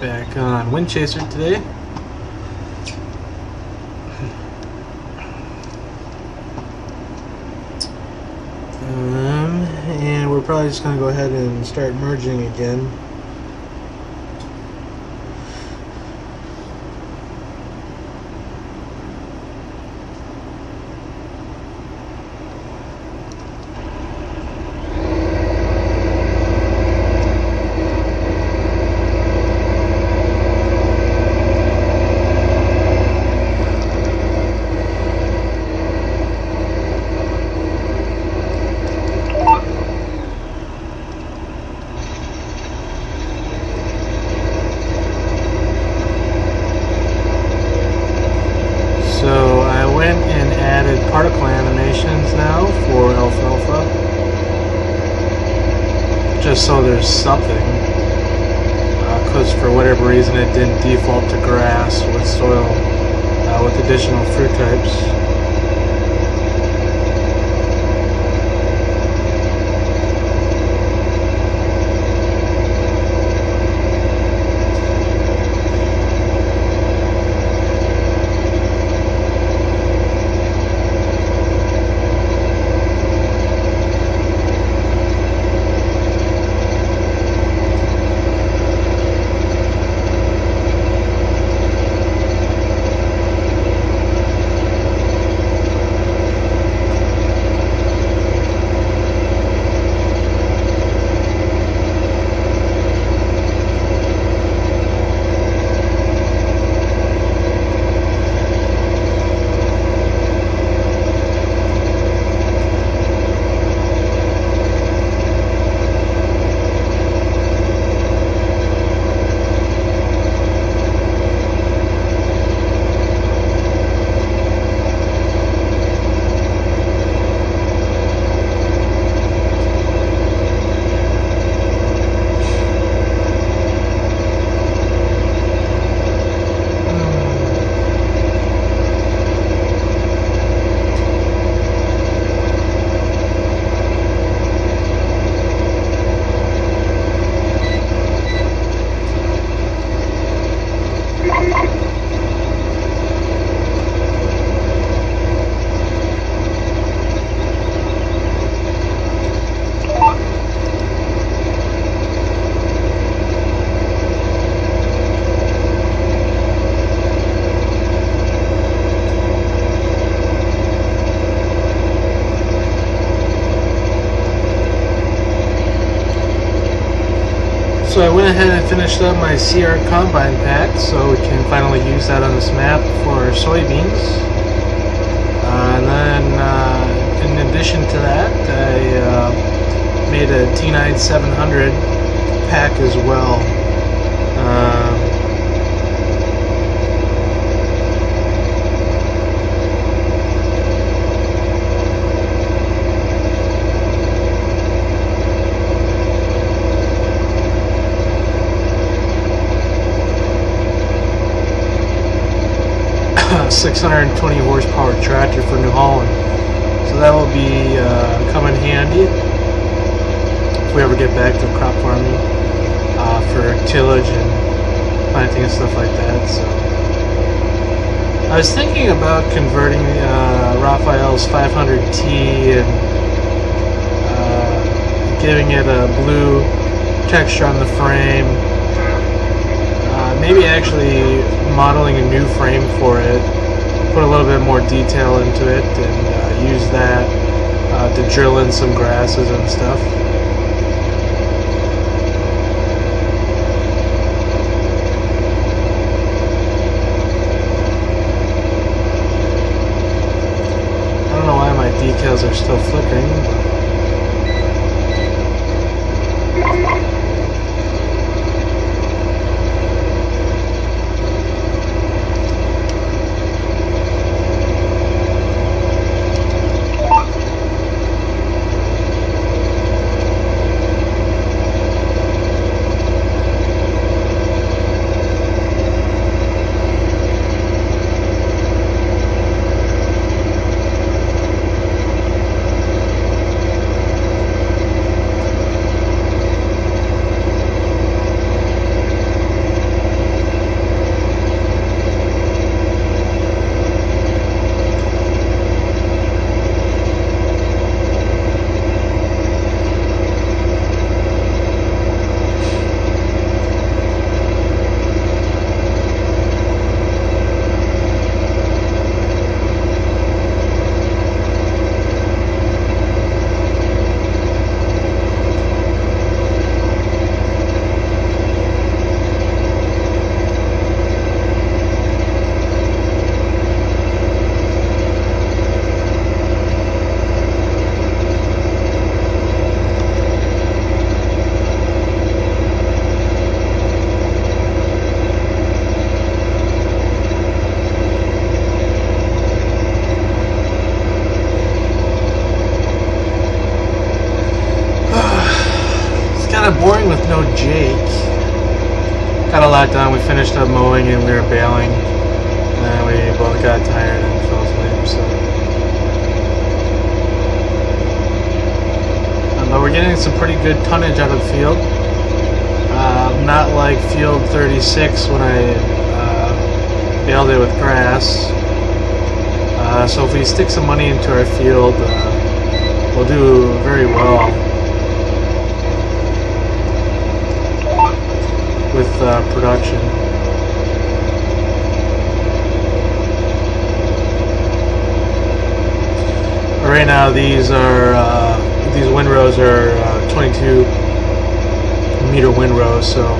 Back on Wind Chaser today. And we're probably just going to go ahead and start merging again. Particle animations now for alfalfa, just so there's something, because for whatever reason it didn't default to grass with soil with additional fruit types. So I went ahead and finished up my CR combine pack, so we can finally use that on this map for soybeans. And then, in addition to that, I made a T9 700 pack as well. 620 horsepower tractor for New Holland, so that will be come in handy if we ever get back to crop farming for tillage and planting and stuff like that. So I was thinking about converting Raphael's 500T and giving it a blue texture on the frame, maybe actually modeling a new frame for it, put a little bit more detail into it, and use that to drill in some grasses and stuff. I don't know why my decals are still flickering. Jake. Got a lot done. We finished up mowing and we were baling. And then we both got tired and fell asleep. So, but we're getting some pretty good tonnage out of the field. Not like field 36 when I baled it with grass. So if we stick some money into our field, we'll do very well with production. Right now, these windrows are 22 meter windrows, so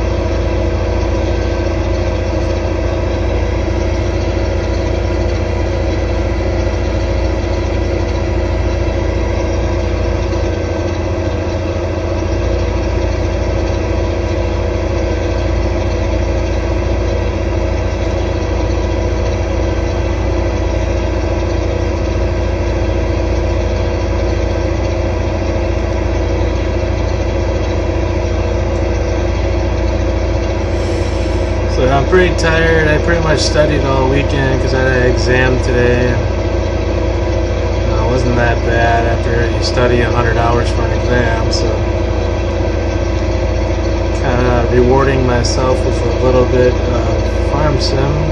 I'm pretty tired. I pretty much studied all weekend because I had an exam today, and it wasn't that bad after you study 100 hours for an exam, so kind of rewarding myself with a little bit of farm sim.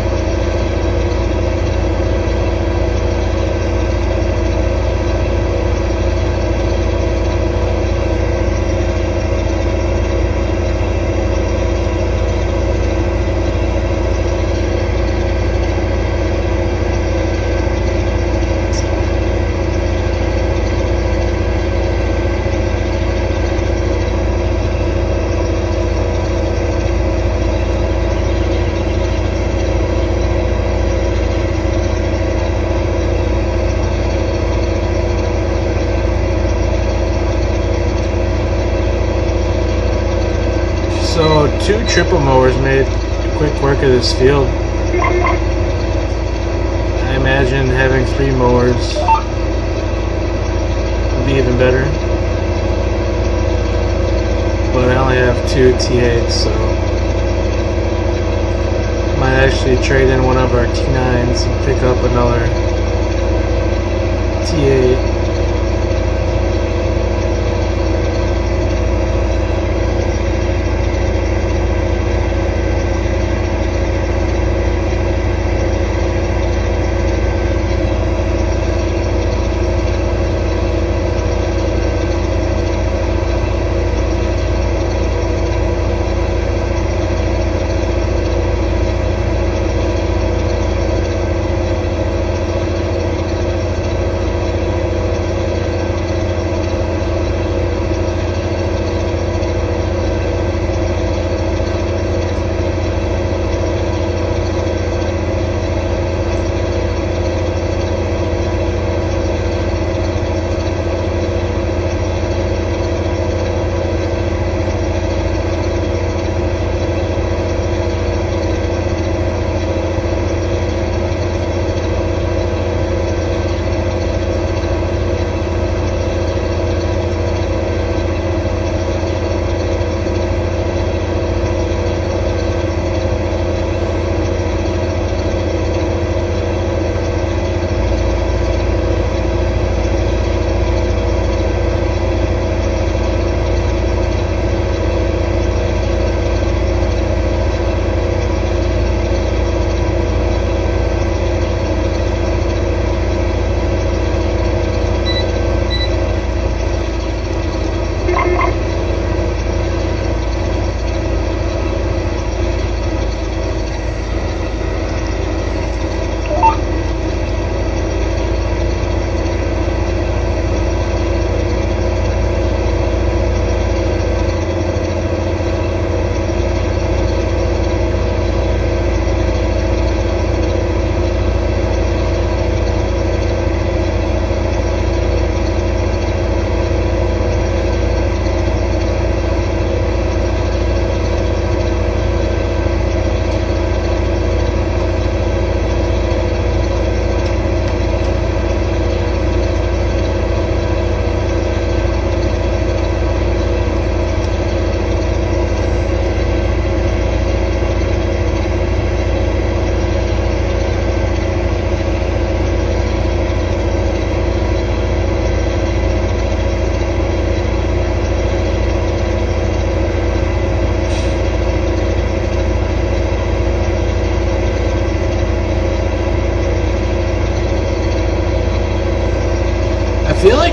So 2 triple mowers made quick work of this field. I imagine having 3 mowers would be even better. But I only have 2 T8s, so I might actually trade in one of our T9s and pick up another T8.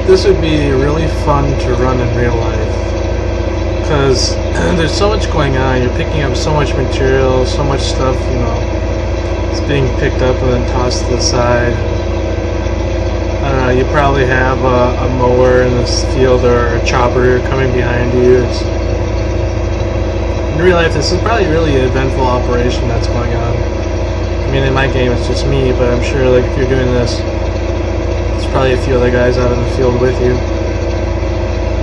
this would be really fun to run in real life, because there's so much going on. You're picking up so much material, so much stuff, you know, it's being picked up and then tossed to the side. I don't know, you probably have a mower in this field or a chopper coming behind you. In real life, this is probably really an eventful operation that's going on. I mean, in my game, it's just me, but I'm sure, like, if you're doing this, there's probably a few other guys out in the field with you,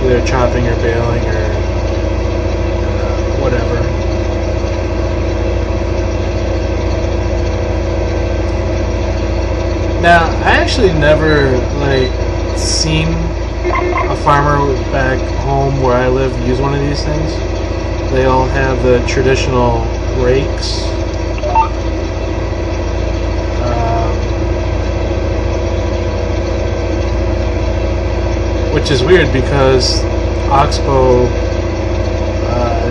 either chopping or baling or whatever. Now, I actually never, like, seen a farmer back home where I live use one of these things. They all have the traditional rakes. Which is weird because Oxbow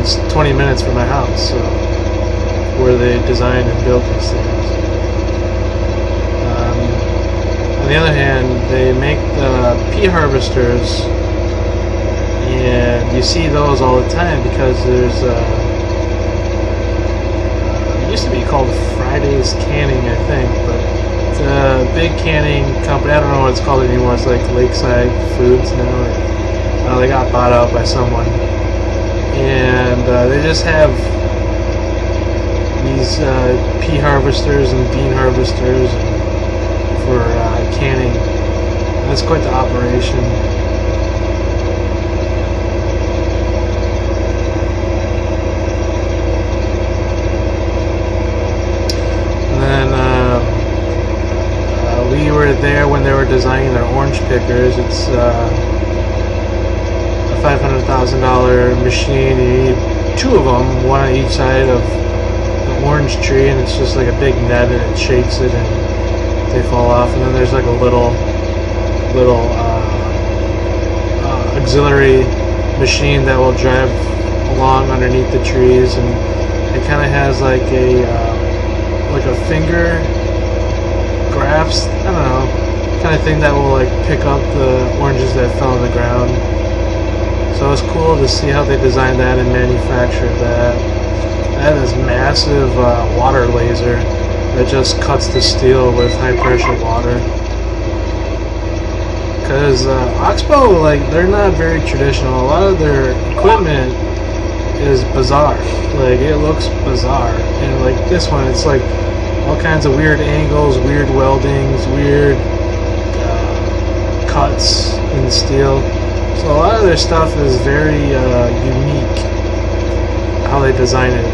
is 20 minutes from my house, so where they design and build these things. On the other hand, they make the pea harvesters, and you see those all the time because there's it used to be called Friday's Canning, I think, but it's a big canning company. I don't know what it's called anymore. It's like Lakeside Foods now. They got bought out by someone, and they just have these pea harvesters and bean harvesters for canning. That's quite the operation. And then we were there when they were designing their orange pickers. It's a $500,000 machine. You need two of them, one on each side of the orange tree, and it's just like a big net, and it shakes it and they fall off. And then there's like a little auxiliary machine that will drive along underneath the trees, and it kind of has like a finger grasp, I don't know, kind of thing that will like pick up the oranges that fell on the ground. So it's cool to see how they designed that and manufactured that. That is massive water laser that just cuts the steel with high pressure water. Because Oxbow, like, they're not very traditional. A lot of their equipment is bizarre. Like, it looks bizarre. And like this one, it's like all kinds of weird angles, weird weldings, weird cuts in steel. So a lot of their stuff is very unique, how they design it.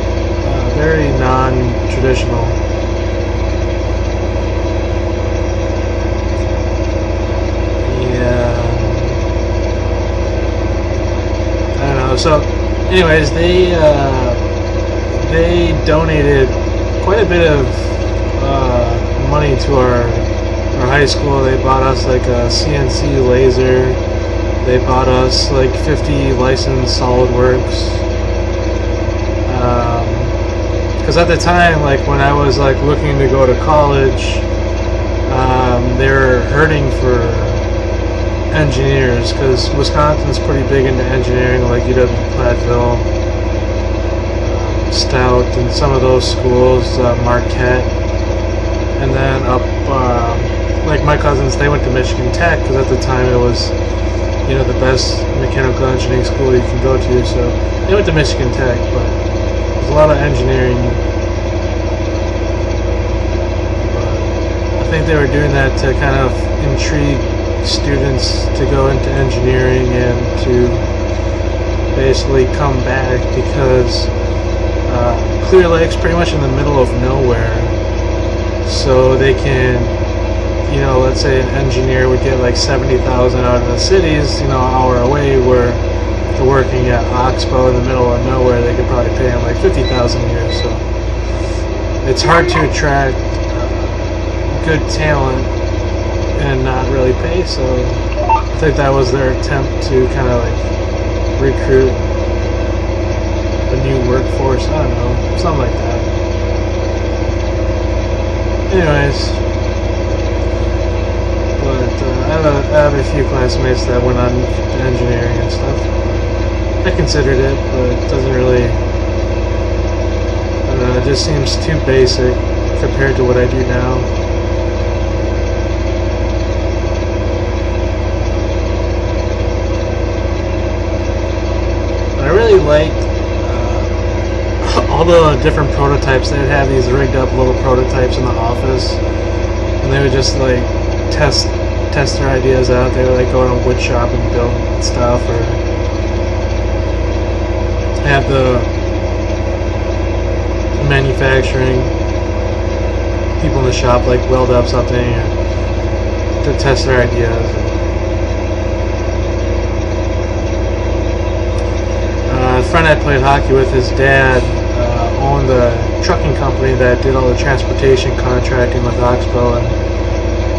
Very non-traditional. Yeah. I don't know. So, anyways, they donated quite a bit of money to our high school. They bought us like a CNC laser. They bought us like 50 licensed SolidWorks. Because at the time, like when I was like looking to go to college, they were hurting for engineers, because Wisconsin's pretty big into engineering, like UW-Platteville, Stout, and some of those schools, Marquette, and then up, like my cousins, they went to Michigan Tech, because at the time it was, you know, the best mechanical engineering school you can go to, so they went to Michigan Tech, but there's a lot of engineering. But I think they were doing that to kind of intrigue students to go into engineering and to basically come back, because Clear Lake's pretty much in the middle of nowhere, so they can, you know, let's say an engineer would get like $70,000 out of the cities, you know, an hour away, where if they're working at Oxbow in the middle of nowhere, they could probably pay them like $50,000 a year. So it's hard to attract good talent and not really pay. So I think that was their attempt to kind of like recruit a new workforce. I don't know, something like that. Anyways, But I have a few classmates that went on to engineering and stuff. I considered it, but it doesn't really. I don't know, it just seems too basic compared to what I do now. I really liked all the different prototypes. They'd have these rigged up little prototypes in the office, and they would just like test their ideas out. They would like go to a wood shop and build stuff, or have the manufacturing people in the shop like weld up something to test their ideas. A friend I played hockey with, his dad owned a trucking company that did all the transportation contracting with Oxbow, and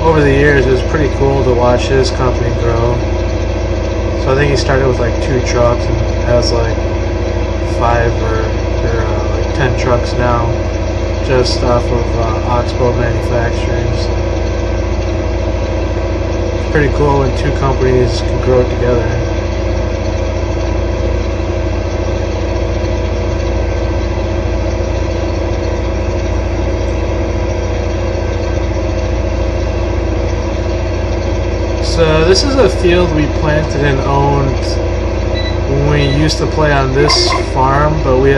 over the years it was pretty cool to watch his company grow. So I think he started with like 2 trucks and has like 5 or like 10 trucks now, just off of Oxbow manufacturing. So it's pretty cool when 2 companies can grow together. So this is a field we planted and owned when we used to play on this farm, but we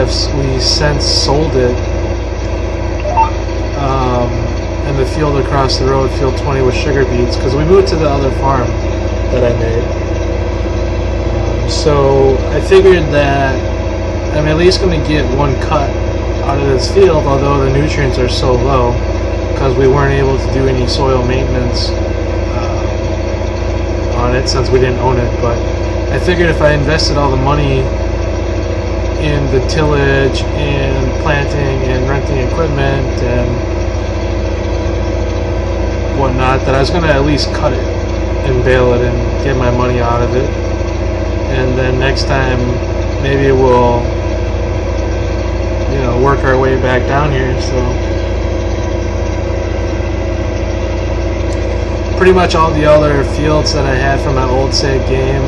since sold it. And the field across the road, field 20, with sugar beets, because we moved to the other farm that I made. So I figured that I'm at least going to get 1 cut out of this field, although the nutrients are so low, because we weren't able to do any soil maintenance on it since we didn't own it. But I figured if I invested all the money in the tillage and planting and renting equipment and whatnot, that I was going to at least cut it and bale it and get my money out of it. And then next time maybe we'll, you know, work our way back down here. So pretty much all the other fields that I had from my old save game,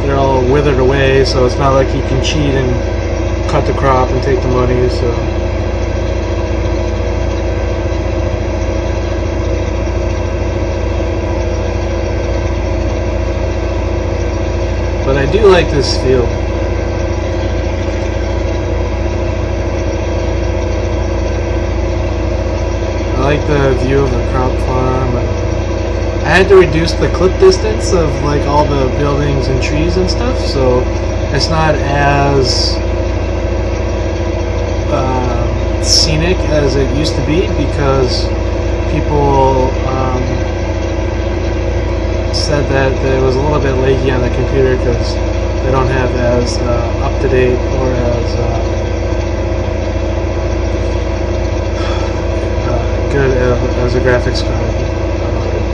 they're all withered away, so it's not like you can cheat and cut the crop and take the money. So but I do like this field. I like the view of the crop farm. I had to reduce the clip distance of like all the buildings and trees and stuff, so it's not as scenic as it used to be, because people said that it was a little bit laggy on the computer because they don't have as up-to-date or as good as a graphics card,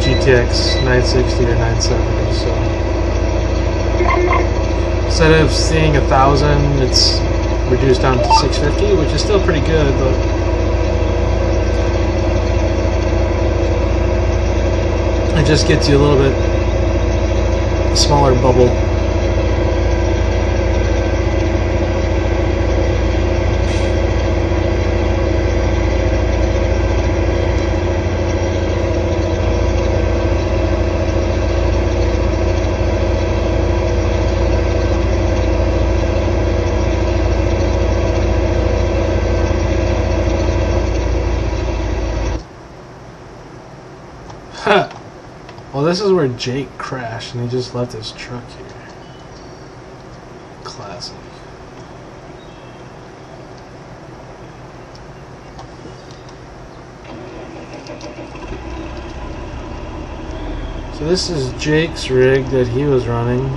GTX 960 or 970. So instead of seeing 1,000, it's reduced down to 650, which is still pretty good, but it just gets you a little bit smaller bubble. Well, this is where Jake crashed and he just left his truck here. Classic. So this is Jake's rig that he was running.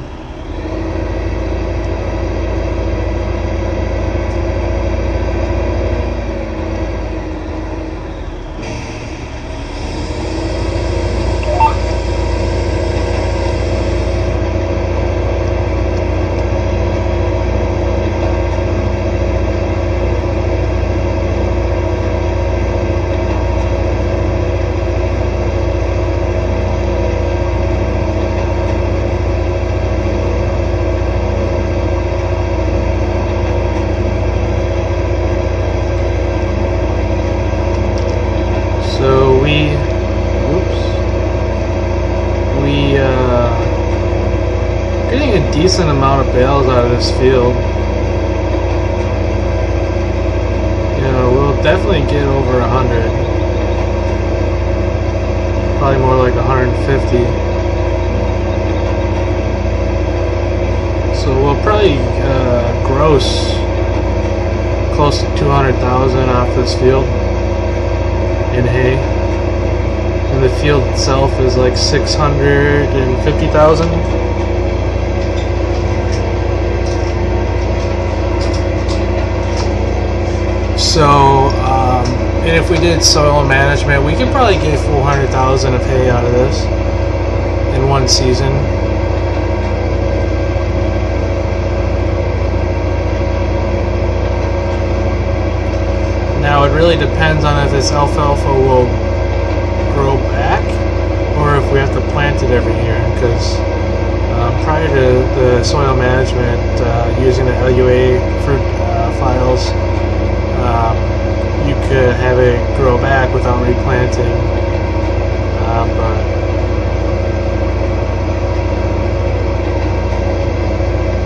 definitely get over 100. Probably more like 150. So we'll probably gross close to 200,000 off this field in hay. And the field itself is like 650,000. So, and if we did soil management, we could probably get 400,000 of hay out of this in one season. Now it really depends on if this alfalfa will grow back or if we have to plant it every year, because prior to the soil management, using the LUA fruit files, you could have it grow back without replanting, but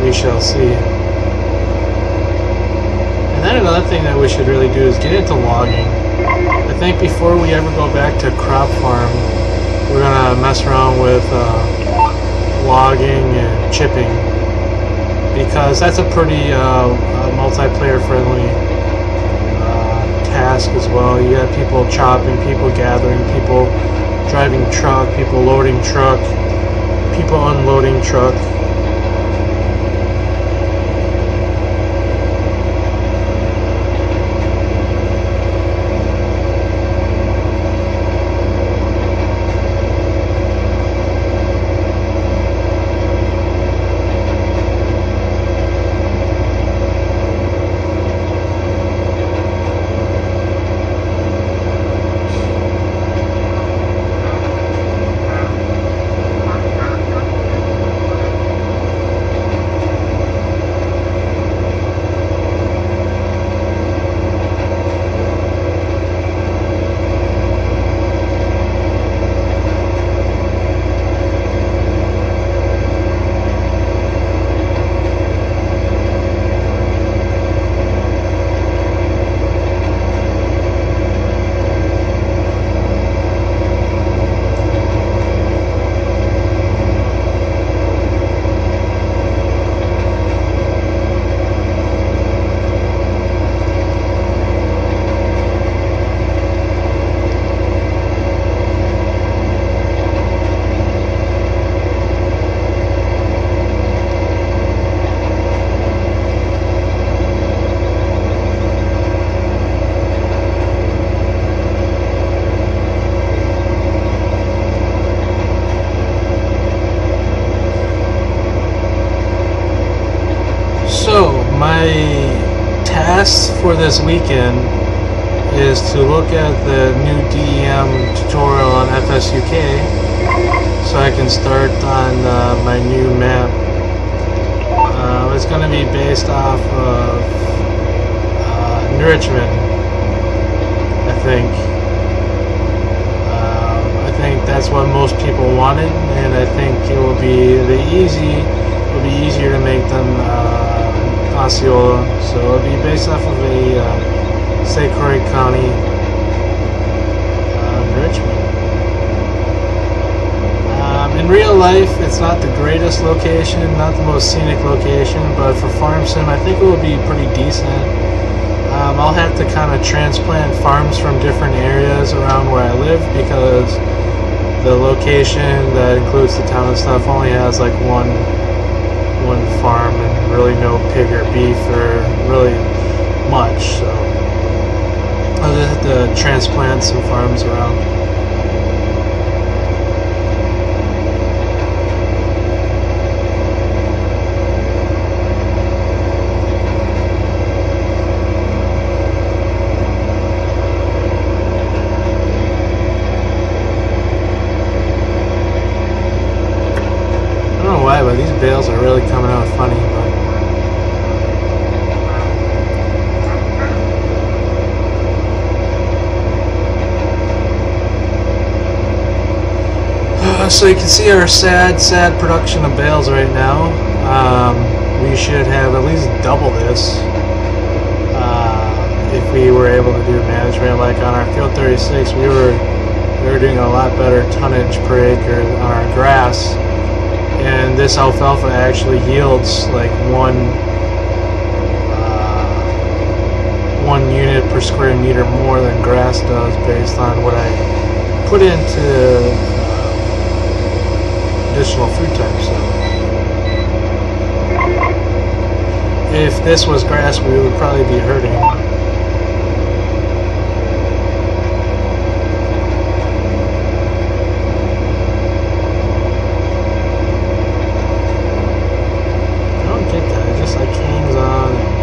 we shall see. And then another thing that we should really do is get into logging. I think before we ever go back to crop farm, we're gonna mess around with logging and chipping, because that's a pretty multiplayer friendly task as well. You got people chopping, people gathering, people driving truck, people loading truck, people unloading truck. My task for this weekend is to look at the new DEM tutorial on FSUK so I can start on my new map. It's going to be based off of enrichment, I think. I think that's what most people wanted, and I think it will be easier to make than Osceola, so it'll be based off of a St. Croix County enrichment. In real life, it's not the greatest location, not the most scenic location, but for farm sim, I think it will be pretty decent. I'll have to kind of transplant farms from different areas around where I live, because the location that includes the town and stuff only has like one farm and really no pig or beef or really much, so I'll just have to transplant some farms around. But these bales are really coming out funny, so you can see our sad production of bales right now. We should have at least double this if we were able to do management. Like on our field 36, we were doing a lot better tonnage per acre on our grass, and this alfalfa actually yields like one unit per square meter more than grass does, based on what I put into additional food types. So if this was grass, we would probably be hurting. I don't get that. It just like hangs on.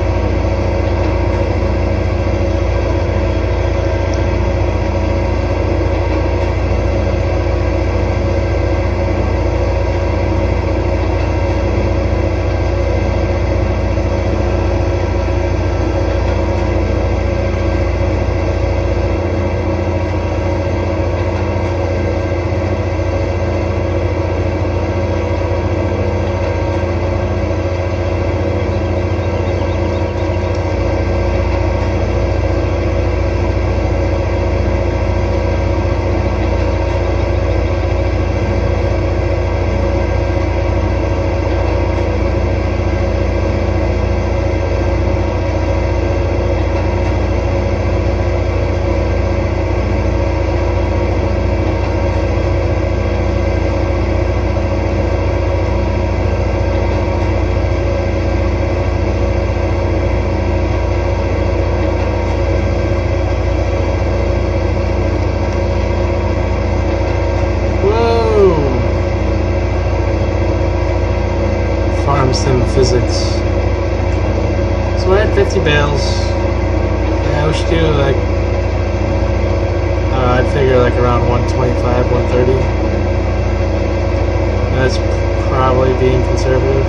Sim physics. So I had 50 bales. Yeah, we should do like, I'd figure like around 125, 130. That's probably being conservative.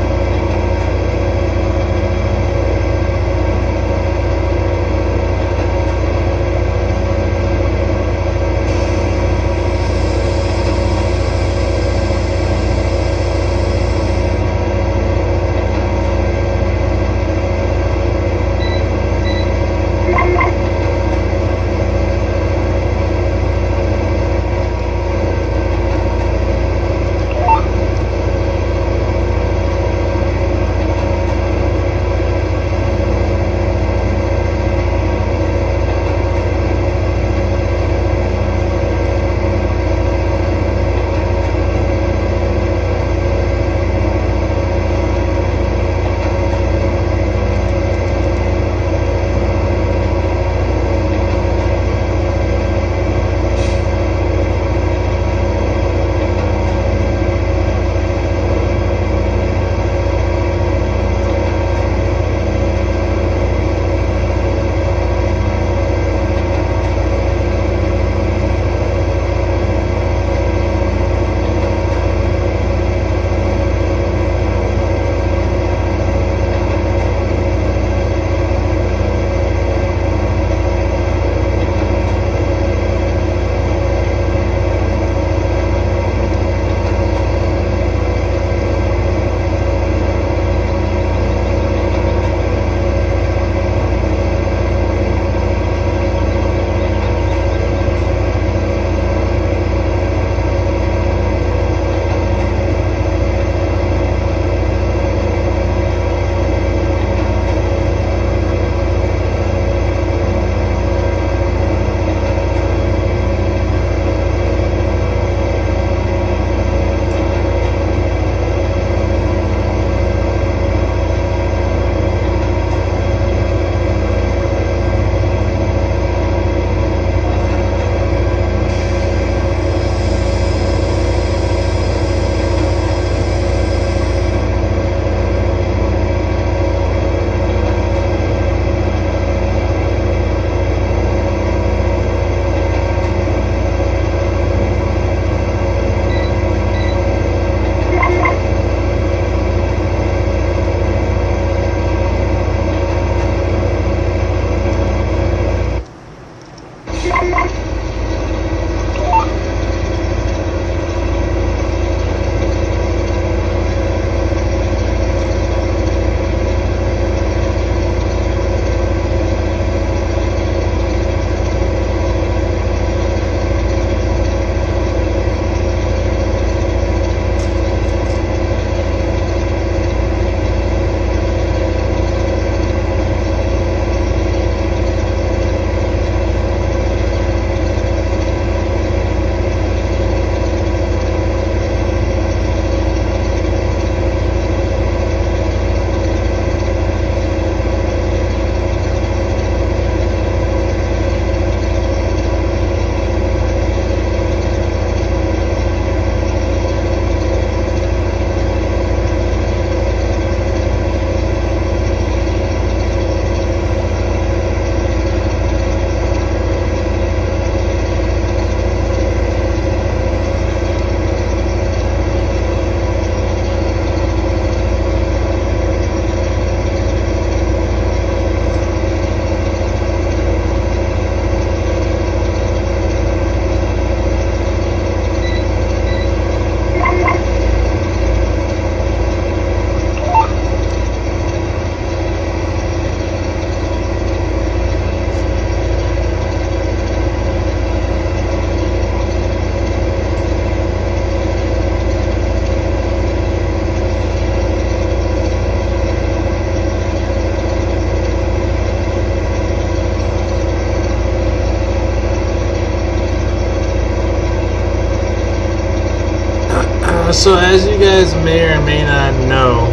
So as you guys may or may not know,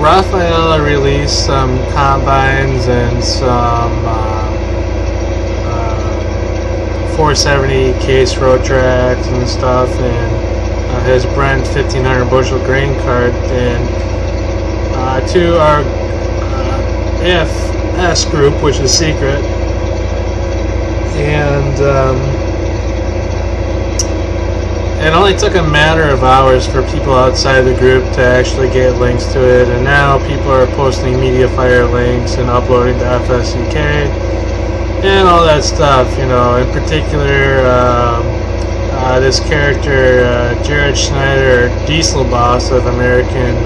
Rafaela released some combines and some 470 case road tracks and stuff, and his Brent 1500 bushel grain cart, and to our AFS group, which is secret, and it only took a matter of hours for people outside the group to actually get links to it, and now people are posting MediaFire links and uploading to FSUK and all that stuff. You know, in particular, this character, Jared Schneider, Diesel Boss of American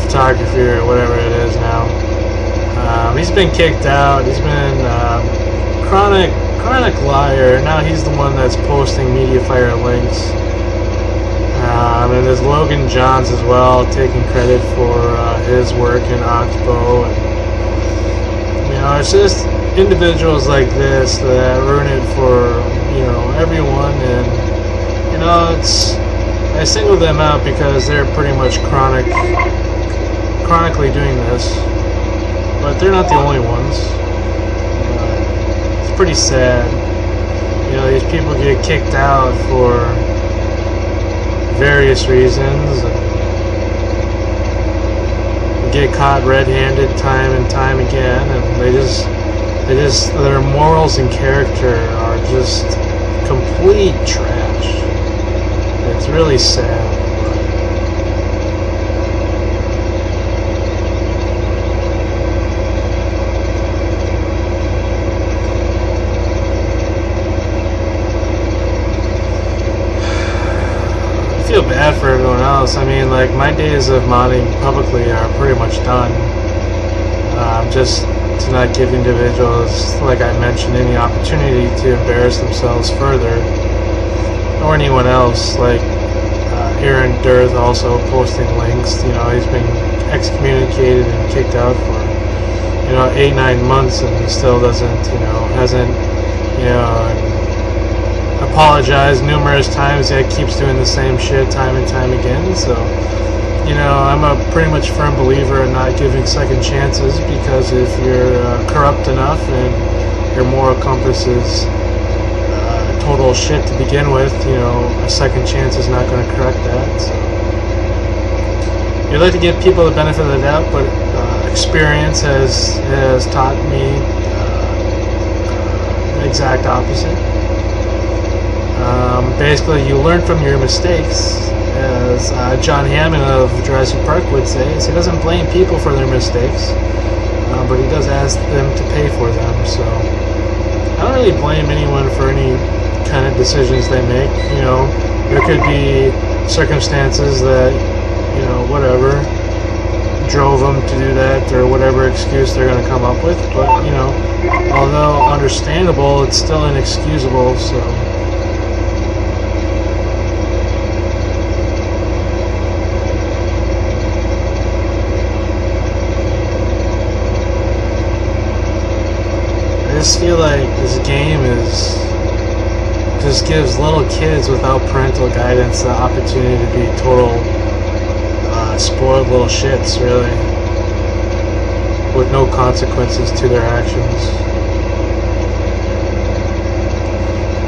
Photography or whatever it is now. He's been kicked out. He's been chronic liar. Now he's the one that's posting MediaFire links. And there's Logan Johns as well, taking credit for his work in Oxbow. And, you know, it's just individuals like this that ruin it for, you know, everyone. And, you know, I single them out because they're pretty much chronically doing this, but they're not the only ones. It's pretty sad. You know, these people get kicked out for various reasons, and get caught red-handed time and time again, and their morals and character are just complete trash. It's really sad. I feel bad for everyone else. I mean, like, my days of modding publicly are pretty much done. Just to not give individuals, like I mentioned, any opportunity to embarrass themselves further, or anyone else. Like Aaron Dirth also posting links. You know, he's been excommunicated and kicked out for, you know, 8-9 months, and still hasn't apologized numerous times, yet keeps doing the same shit time and time again. So, you know, I'm a pretty much firm believer in not giving second chances, because if you're corrupt enough and your moral compass is total shit to begin with, you know, a second chance is not going to correct that. So, you'd like to give people the benefit of the doubt, but experience has taught me the exact opposite. Basically, you learn from your mistakes, as John Hammond of Jurassic Park would say. Is he doesn't blame people for their mistakes, but he does ask them to pay for them. So I don't really blame anyone for any kind of decisions they make. You know, there could be circumstances that, you know, whatever drove them to do that, or whatever excuse they're going to come up with. But, you know, although understandable, it's still inexcusable. So. I just feel like this game just gives little kids without parental guidance the opportunity to be total spoiled little shits, really, with no consequences to their actions.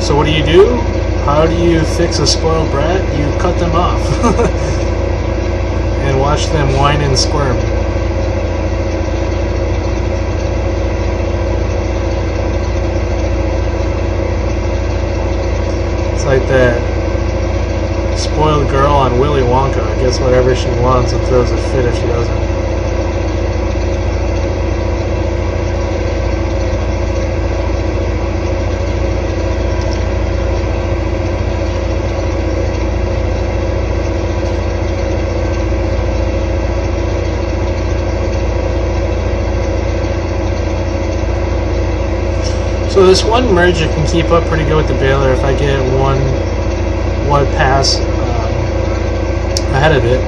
So what do? How do you fix a spoiled brat? You cut them off and watch them whine and squirm. It's like that spoiled girl on Willy Wonka. Gets whatever she wants and throws a fit if she doesn't. So this one merger can keep up pretty good with the baler if I get one pass ahead of it.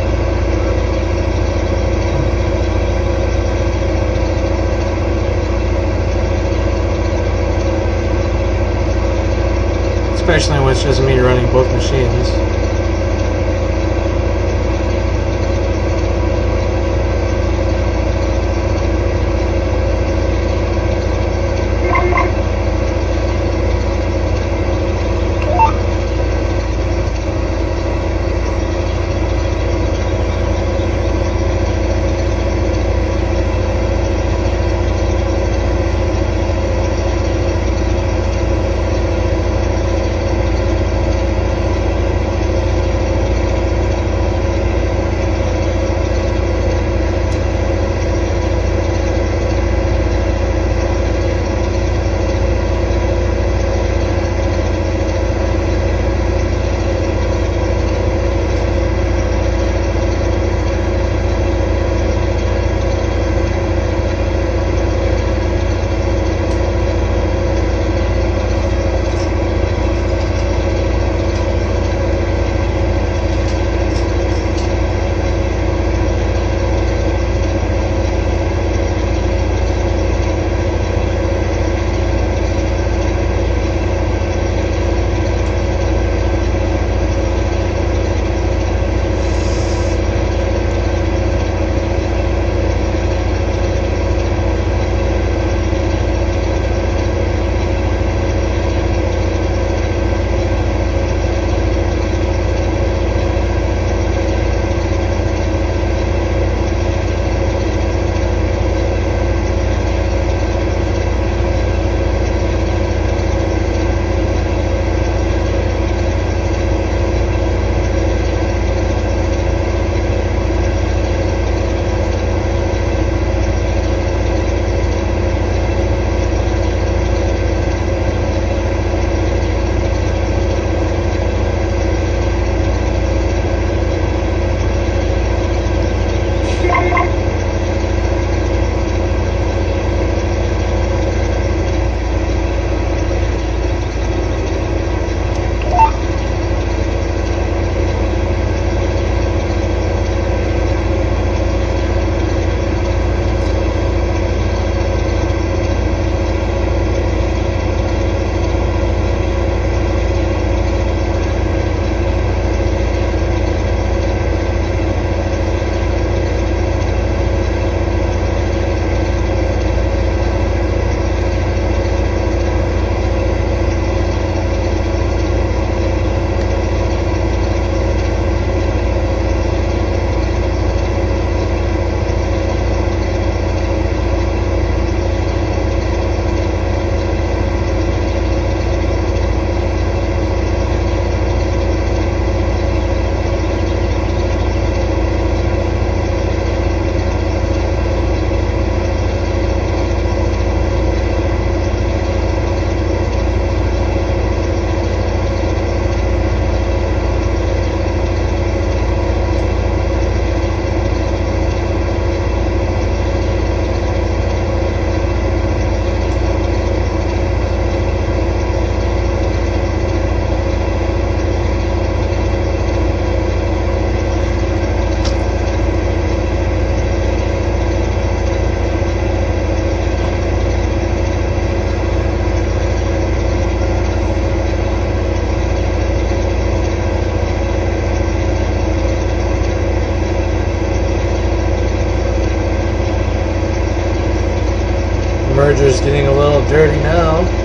especially when it's just me running both machines. merger's getting a little dirty now.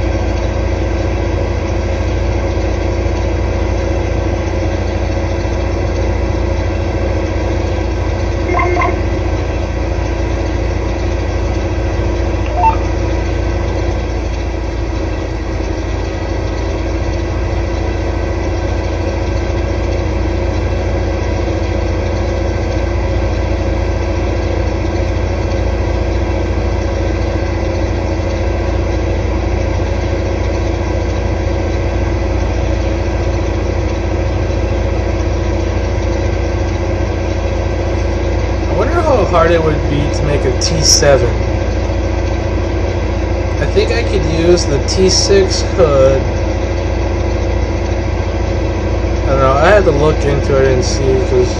Hard it would be to make a T7. I think I could use the T6 hood. I don't know, I had to look into it and see, because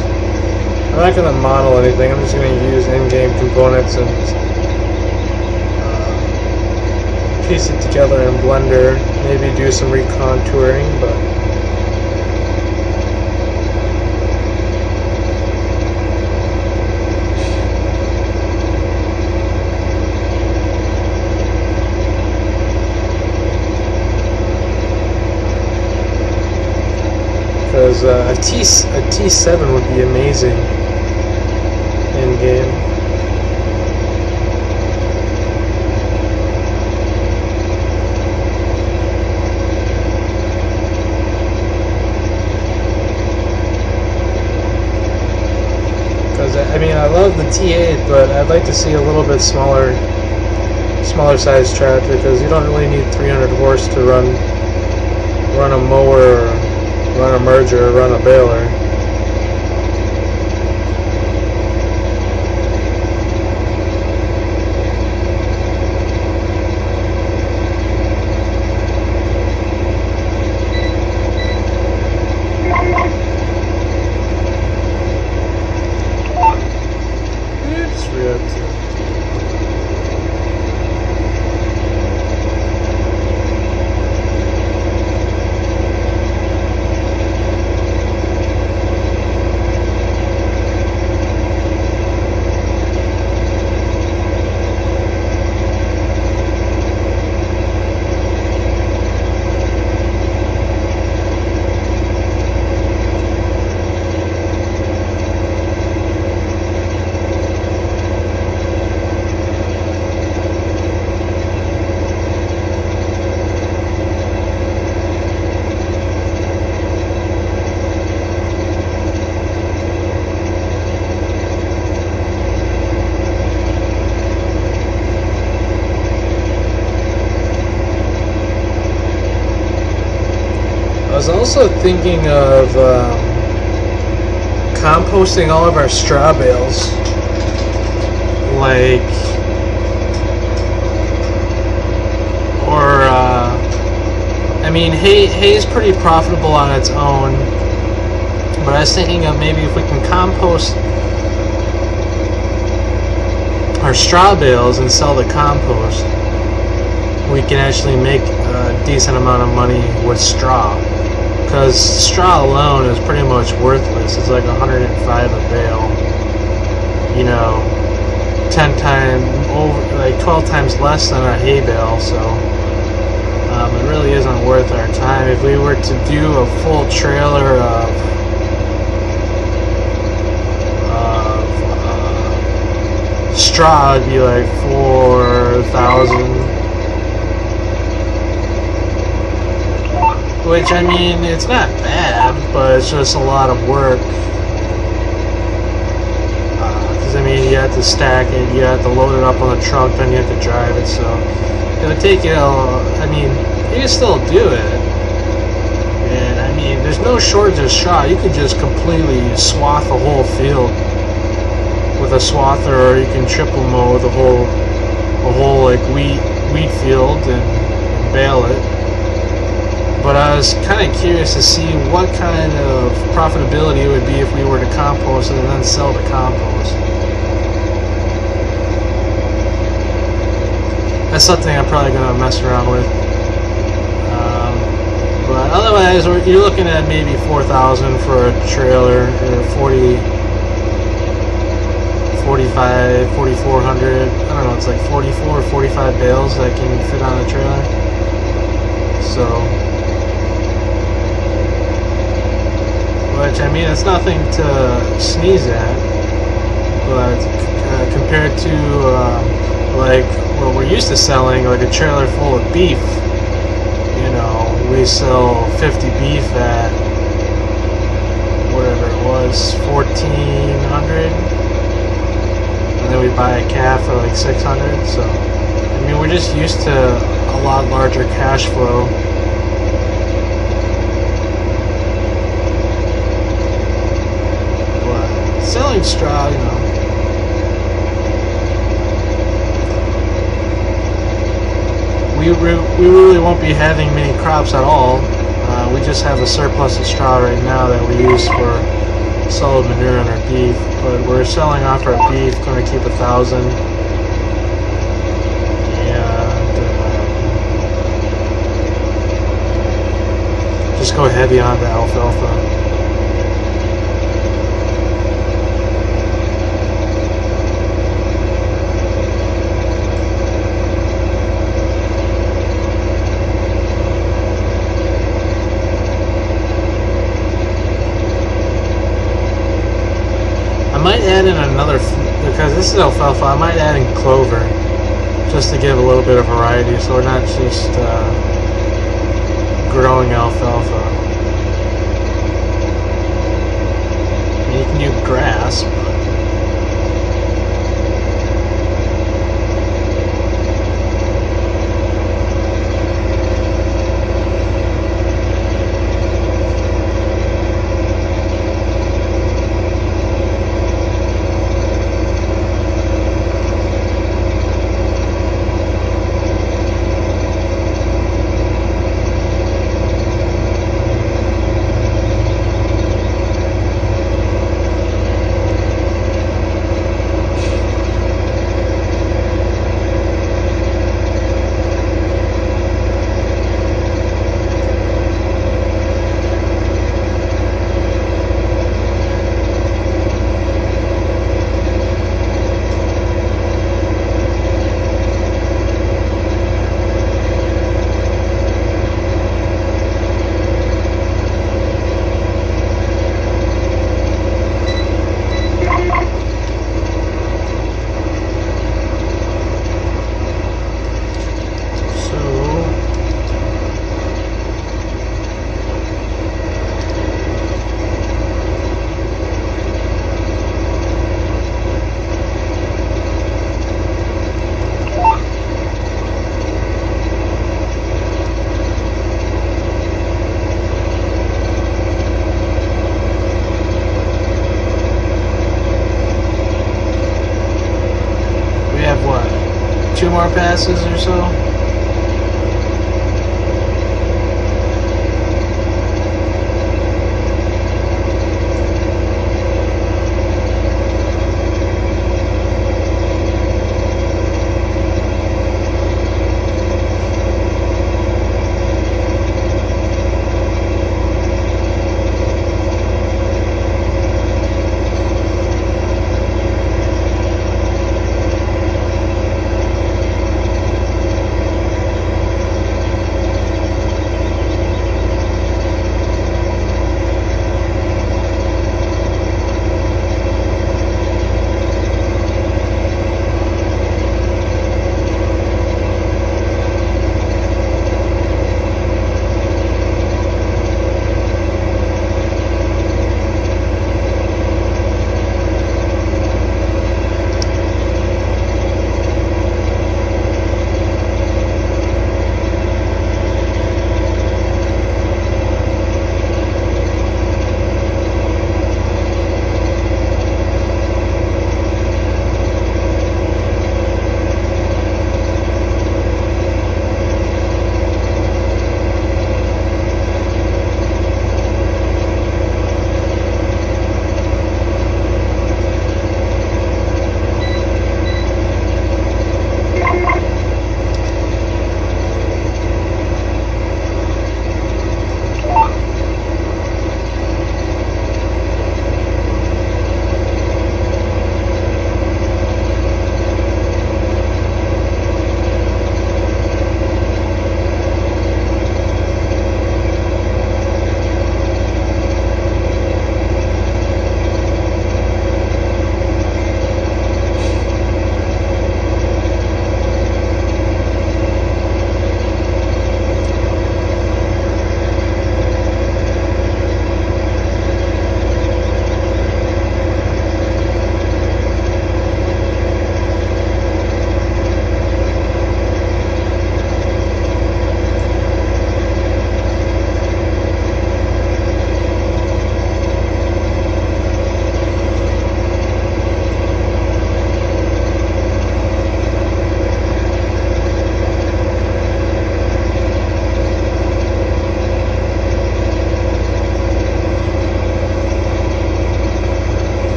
I'm not going to model anything, I'm just going to use in-game components and piece it together in Blender, maybe do some recontouring, but because a T7 would be amazing in game. Because I mean, I love the T8, but I'd like to see a little bit smaller size tractor, because you don't really need 300 horse to run a mower, or run a merger, or run a baler. I was also thinking of composting all of our straw bales. Like, or I mean, hay is pretty profitable on its own, but I was thinking of maybe if we can compost our straw bales and sell the compost, we can actually make a decent amount of money with straw. Because straw alone is pretty much worthless. It's like 105 a bale. You know, 10 times over, like 12 times less than a hay bale. So it really isn't worth our time. If we were to do a full trailer of straw, it'd be like 4,000. Which, I mean, it's not bad, but it's just a lot of work. Because, I mean, you have to stack it, you have to load it up on the truck, then you have to drive it, so it would take you, I mean, you can still do it. And, I mean, there's no shortage of straw. You could just completely swath the whole field with a swather, or you can triple mow the whole like, wheat field and bale it. But I was kind of curious to see what kind of profitability it would be if we were to compost it and then sell the compost. That's something I'm probably going to mess around with. But otherwise, you're looking at maybe 4,000 for a trailer, or 4,400. I don't know, it's like 44 or 45 bales that can fit on a trailer. So, which, I mean, it's nothing to sneeze at, but compared to like what we're used to selling, like a trailer full of beef, you know, we sell 50 beef at whatever it was, 1,400, and then we buy a calf for like 600. So, I mean, we're just used to a lot larger cash flow. Selling straw, you know, we really won't be having many crops at all. We just have a surplus of straw right now that we use for solid manure on our beef, but we're selling off our beef, going to keep 1,000, and just go heavy on the alfalfa. I might add in another, because this is alfalfa, I might add in clover, just to give a little bit of variety, so we're not just growing alfalfa. I mean, you can do grass, but what, 2 more passes or so?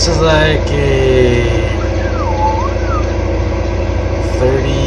This is like a 30